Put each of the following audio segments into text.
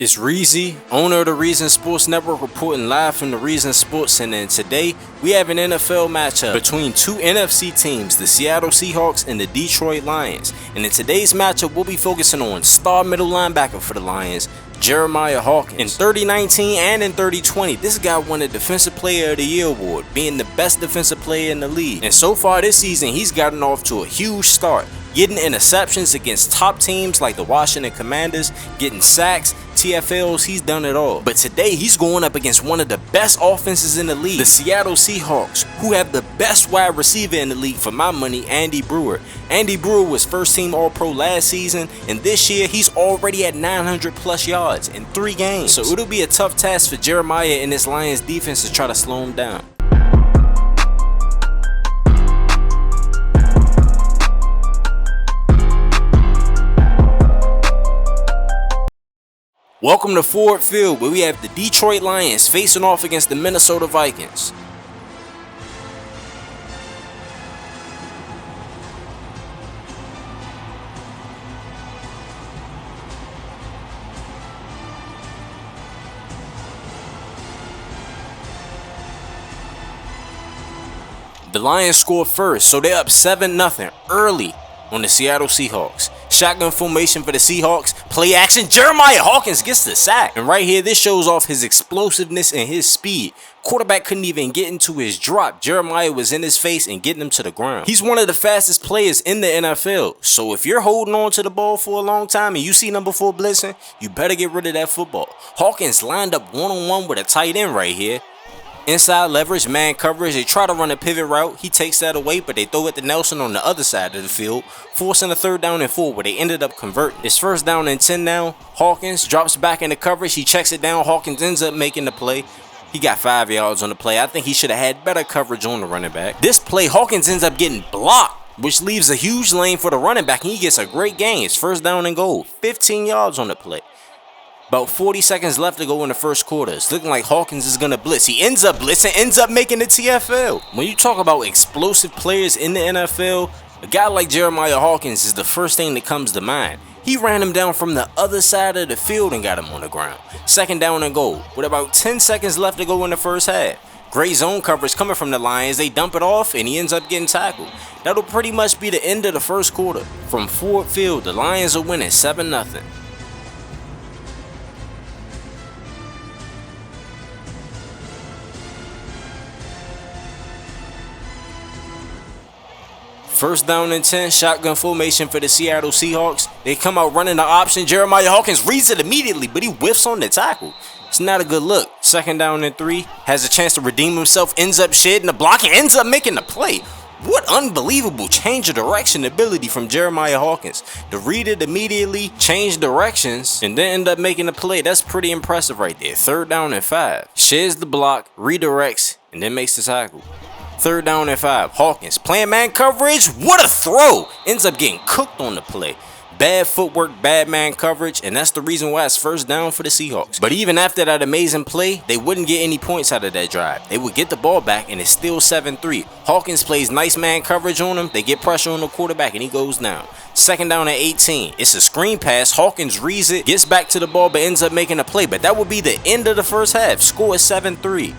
It's Reezy, owner of the Reason Sports Network, reporting live from the Reason Sports Center, and today we have an NFL matchup between two NFC teams, the Seattle Seahawks and the Detroit Lions. And in today's matchup, we'll be focusing on star middle linebacker for the Lions, Jeremiah Hawkins. In 2019 and in 2020, this guy won the Defensive Player of the Year award, being the best defensive player in the league. And so far this season, he's gotten off to a huge start, getting interceptions against top teams like the Washington Commanders, getting sacks, TFLs, he's done it all. But today, he's going up against one of the best offenses in the league, the Seattle Seahawks, who have the best wide receiver in the league for my money, Andy Brewer. Andy Brewer was first team All-Pro last season, and this year, he's already at 900 plus yards in 3 games. So it'll be a tough task for Jeremiah and this Lions defense to try to slow him down. Welcome to Ford Field, where we have the Detroit Lions facing off against the Minnesota Vikings. The Lions scored first, so they're up 7-0 early on the Seattle Seahawks. Shotgun formation for the Seahawks. Play action. Jeremiah Hawkins gets the sack. And right here, this shows off his explosiveness and his speed. Quarterback couldn't even get into his drop. Jeremiah was in his face and getting him to the ground. He's one of the fastest players in the NFL. So if you're holding on to the ball for a long time and you see number 4 blitzing, you better get rid of that football. Hawkins lined up one-on-one with a tight end right here. Inside leverage, man coverage, they try to run a pivot route. He takes that away, but they throw it to Nelson on the other side of the field, forcing a 3rd down and 4, where they ended up converting. It's 1st down and 10 now. Hawkins drops back into coverage. He checks it down. Hawkins ends up making the play. He got 5 yards on the play. I think he should have had better coverage on the running back. This play, Hawkins ends up getting blocked, which leaves a huge lane for the running back, and he gets a great gain. It's 1st down and goal. 15 yards on the play. About 40 seconds left to go in the first quarter. It's looking like Hawkins is going to blitz. He ends up blitzing, ends up making the TFL. When you talk about explosive players in the NFL, a guy like Jeremiah Hawkins is the first thing that comes to mind. He ran him down from the other side of the field and got him on the ground. 2nd down and goal, with about 10 seconds left to go in the first half. Great zone coverage coming from the Lions. They dump it off, and he ends up getting tackled. That'll pretty much be the end of the first quarter. From Ford Field, the Lions are winning 7-0. First down and 10, shotgun formation for the Seattle Seahawks. They come out running the option. Jeremiah Hawkins reads it immediately, but he whiffs on the tackle. It's not a good look. 2nd down and 3, has a chance to redeem himself, ends up shedding the block, and ends up making the play. What unbelievable change of direction ability from Jeremiah Hawkins. To read it immediately, change directions, and then end up making the play. That's pretty impressive right there. 3rd down and 5. Sheds the block, redirects, and then makes the tackle. 3rd down and 5. Hawkins playing man coverage. What a throw! Ends up getting cooked on the play. Bad footwork, bad man coverage, and that's the reason why it's 1st down for the Seahawks. But even after that amazing play, they wouldn't get any points out of that drive. They would get the ball back, and it's still 7-3. Hawkins plays nice man coverage on him. They get pressure on the quarterback, and he goes down. 2nd down and 18. It's a screen pass. Hawkins reads it, gets back to the ball, but ends up making a play. But that would be the end of the first half. Score is 7-3.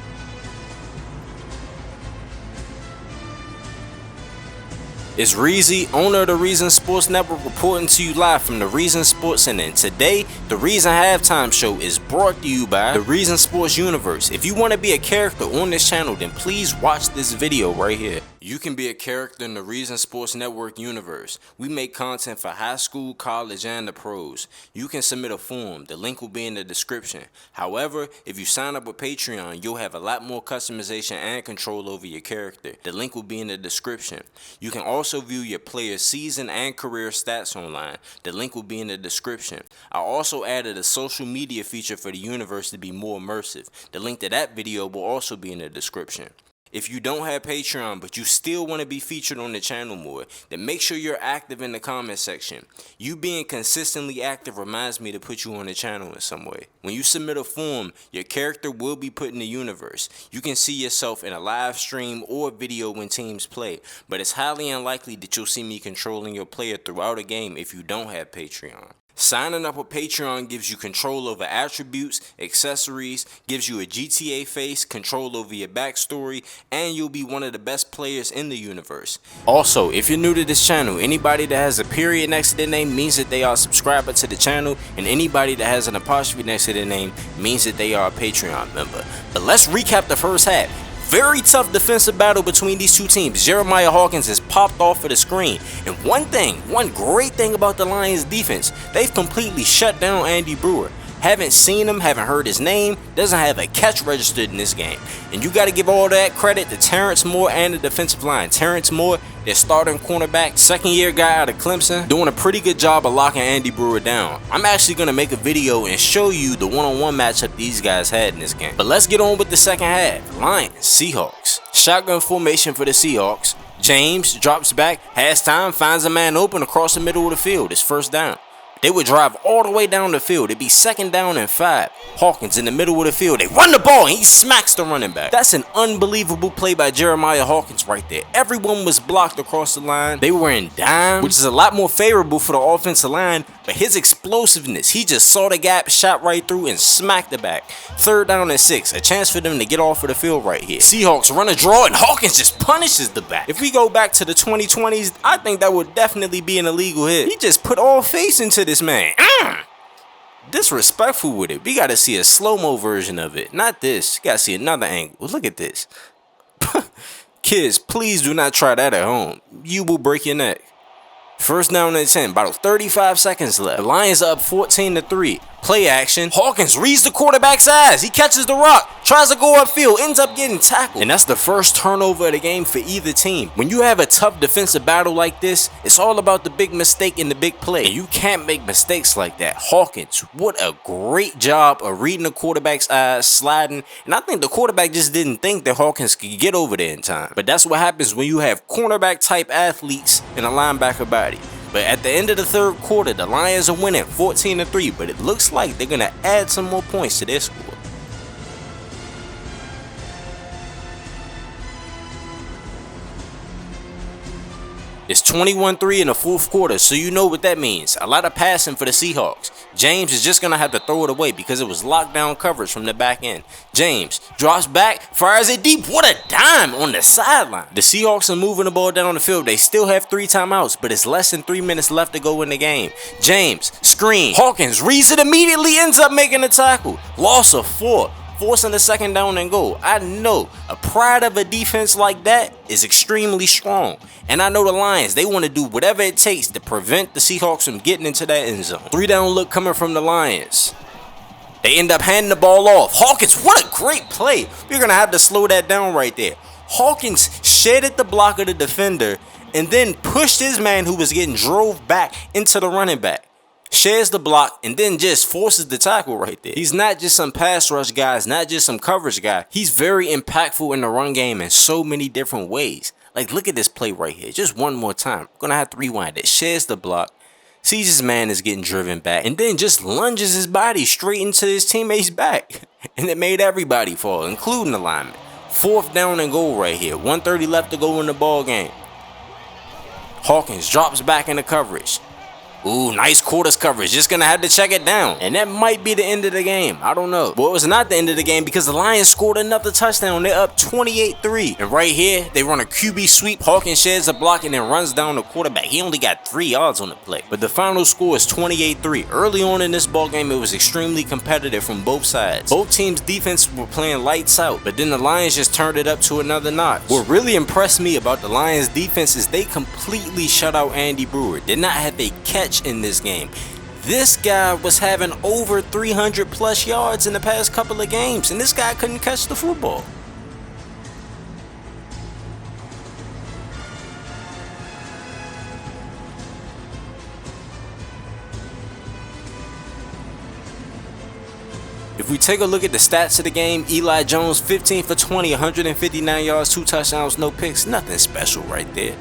It's Reezy, owner of the Reason Sports Network, reporting to you live from the Reason Sports Center. And today, the Reason Halftime Show is brought to you by the Reason Sports Universe. If you want to be a character on this channel, then please watch this video right here. You can be a character in the Reason Sports Network universe. We make content for high school, college, and the pros. You can submit a form. The link will be in the description. However, if you sign up with Patreon, you'll have a lot more customization and control over your character. The link will be in the description. You can also view your player's season and career stats online. The link will be in the description. I also added a social media feature for the universe to be more immersive. The link to that video will also be in the description. If you don't have Patreon, but you still want to be featured on the channel more, then make sure you're active in the comment section. You being consistently active reminds me to put you on the channel in some way. When you submit a form, your character will be put in the universe. You can see yourself in a live stream or video when teams play, but it's highly unlikely that you'll see me controlling your player throughout a game if you don't have Patreon. Signing up with Patreon gives you control over attributes, accessories, gives you a GTA face, control over your backstory, and you'll be one of the best players in the universe. Also, if you're new to this channel, anybody that has a period next to their name means that they are a subscriber to the channel, and anybody that has an apostrophe next to their name means that they are a Patreon member. But let's recap the first half. Very tough defensive battle between these two teams. Jeremiah Hawkins has popped off of the screen. And one great thing about the Lions defense, they've completely shut down Andy Brewer. Haven't seen him, haven't heard his name, doesn't have a catch registered in this game. And you got to give all that credit to Terrence Moore and the defensive line. Terrence Moore, their starting cornerback, second-year guy out of Clemson, doing a pretty good job of locking Andy Brewer down. I'm actually going to make a video and show you the one-on-one matchup these guys had in this game. But let's get on with the second half. Lions, Seahawks. Shotgun formation for the Seahawks. James drops back, has time, finds a man open across the middle of the field. It's first down. They would drive all the way down the field. It'd be 2nd down and 5. Hawkins in the middle of the field. They run the ball and he smacks the running back. That's an unbelievable play by Jeremiah Hawkins right there. Everyone was blocked across the line. They were in dime, which is a lot more favorable for the offensive line. But his explosiveness, he just saw the gap, shot right through, and smacked the back. 3rd down and 6. A chance for them to get off of the field right here. Seahawks run a draw and Hawkins just punishes the back. If we go back to the 2020s, I think that would definitely be an illegal hit. He just put all face into this man. Disrespectful with it. We gotta see a slow-mo version of it. Not this. You gotta see another angle. Look at this. Kids, please do not try that at home. You will break your neck. First down and 10. About 35 seconds left. The Lions are up 14-3. Play action. Hawkins reads the quarterback's eyes. He catches the rock. Tries to go upfield. Ends up getting tackled. And that's the first turnover of the game for either team. When you have a tough defensive battle like this, it's all about the big mistake and the big play. And you can't make mistakes like that. Hawkins, what a great job of reading the quarterback's eyes, sliding. And I think the quarterback just didn't think that Hawkins could get over there in time. But that's what happens when you have cornerback type athletes and a linebacker body. But at the end of the 3rd quarter, the Lions are winning 14-3, but it looks like they're going to add some more points to their score. It's 21-3 in the 4th quarter, so you know what that means. A lot of passing for the Seahawks. James is just going to have to throw it away because it was lockdown coverage from the back end. James drops back, fires it deep. What a dime on the sideline. The Seahawks are moving the ball down the field. They still have 3 timeouts, but it's less than 3 minutes left to go in the game. James, screen. Hawkins reads it immediately, ends up making the tackle. Loss of 4. Forcing the 2nd down and goal. I know a pride of a defense like that is extremely strong. And I know the Lions, they want to do whatever it takes to prevent the Seahawks from getting into that end zone. 3-down look coming from the Lions. They end up handing the ball off. Hawkins, what a great play. We're going to have to slow that down right there. Hawkins shedded the block of the defender and then pushed his man who was getting drove back into the running back. Shares the block and then just forces the tackle right there. He's not just some pass rush guy. He's not just some coverage guy. He's very impactful in the run game in so many different ways. Like, look at this play right here. Just one more time. I'm going to have to rewind it. Shares the block. Sees his man is getting driven back. And then just lunges his body straight into his teammate's back. And it made everybody fall, including the lineman. 4th down and goal right here. 1:30 left to go in the ball game. Hawkins drops back into coverage. Ooh, nice quarters coverage. Just gonna have to check it down. And that might be the end of the game. I don't know. Well, it was not the end of the game because the Lions scored another touchdown. They're up 28-3. And right here, they run a QB sweep. Hawkins sheds a block and then runs down the quarterback. He only got 3 yards on the play. But the final score is 28-3. Early on in this ball game, it was extremely competitive from both sides. Both teams' defense were playing lights out. But then the Lions just turned it up to another notch. What really impressed me about the Lions' defense is they completely shut out Andy Brewer. Did not have a catch in this game. This guy was having over 300 plus yards in the past couple of games, and this guy couldn't catch the football. If we take a look at the stats of the game, Eli Jones 15 for 20, 159 yards, 2 touchdowns, no picks, nothing special right there.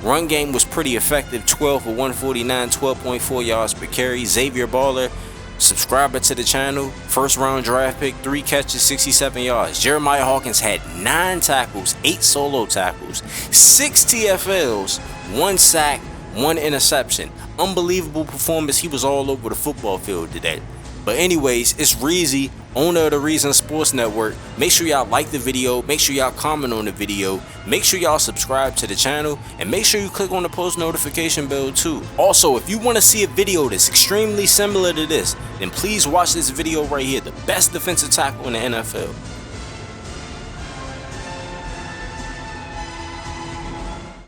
Run game was pretty effective, 12 for 149, 12.4 yards per carry. Xavier Baller, subscriber to the channel, 1st round draft pick, 3 catches, 67 yards. Jeremiah Hawkins had 9 tackles, 8 solo tackles, 6 TFLs, 1 sack, 1 interception. unbelievable performance. He was all over the football field today. But anyways, it's Reezy, owner of the Reason Sports Network. Make sure y'all like the video, make sure y'all comment on the video, make sure y'all subscribe to the channel, and make sure you click on the post notification bell too. Also, if you want to see a video that's extremely similar to this, then please watch this video right here, the best defensive tackle in the NFL.